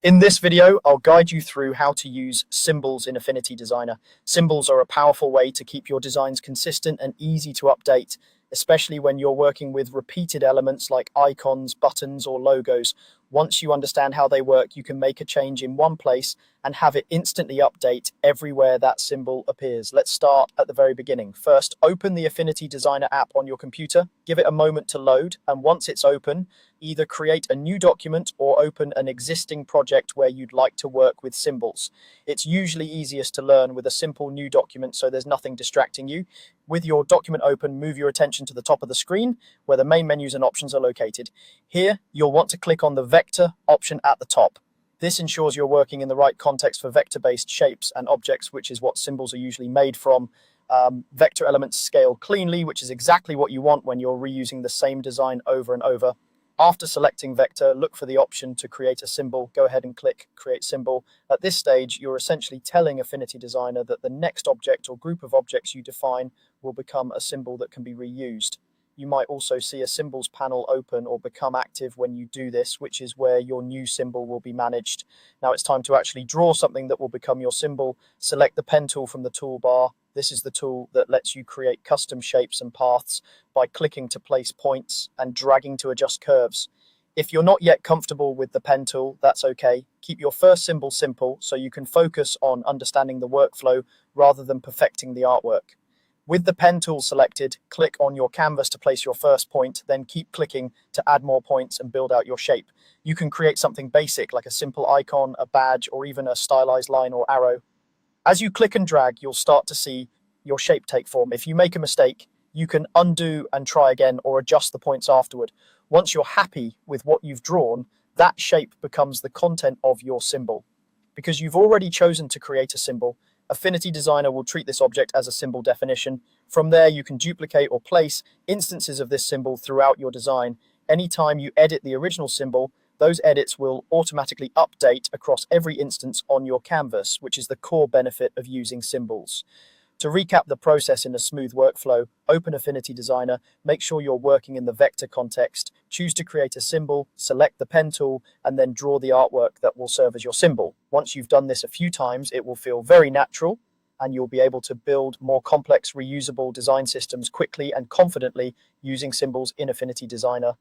In this video, I'll guide you through how to use symbols in Affinity Designer. Symbols are a powerful way to keep your designs consistent and easy to update, especially when you're working with repeated elements like icons, buttons, or logos. Once you understand how they work, you can make a change in one place and have it instantly update everywhere that symbol appears. Let's start at the very beginning. First, open the Affinity Designer app on your computer, give it a moment to load, and once it's open, either create a new document or open an existing project where you'd like to work with symbols. It's usually easiest to learn with a simple new document so there's nothing distracting you. With your document open, move your attention to the top of the screen where the main menus and options are located. Here, you'll want to click on the vector option at the top. This ensures you're working in the right context for vector-based shapes and objects, which is what symbols are usually made from. Vector elements scale cleanly, which is exactly what you want when you're reusing the same design over and over. After selecting vector, look for the option to create a symbol. Go ahead and click create symbol. At this stage, you're essentially telling Affinity Designer that the next object or group of objects you define will become a symbol that can be reused. You might also see a symbols panel open or become active when you do this, which is where your new symbol will be managed. Now it's time to actually draw something that will become your symbol. Select the pen tool from the toolbar. This is the tool that lets you create custom shapes and paths by clicking to place points and dragging to adjust curves. If you're not yet comfortable with the pen tool, that's okay. Keep your first symbol simple so you can focus on understanding the workflow rather than perfecting the artwork. With the pen tool selected, click on your canvas to place your first point, then keep clicking to add more points and build out your shape. You can create something basic like a simple icon, a badge, or even a stylized line or arrow. As you click and drag, you'll start to see your shape take form. If you make a mistake, you can undo and try again or adjust the points afterward. Once you're happy with what you've drawn, that shape becomes the content of your symbol. Because you've already chosen to create a symbol, Affinity Designer will treat this object as a symbol definition. From there, you can duplicate or place instances of this symbol throughout your design. Anytime you edit the original symbol, those edits will automatically update across every instance on your canvas, which is the core benefit of using symbols. To recap the process in a smooth workflow, open Affinity Designer, make sure you're working in the vector context, choose to create a symbol, select the pen tool, and then draw the artwork that will serve as your symbol. Once you've done this a few times, it will feel very natural, and you'll be able to build more complex, reusable design systems quickly and confidently using symbols in Affinity Designer.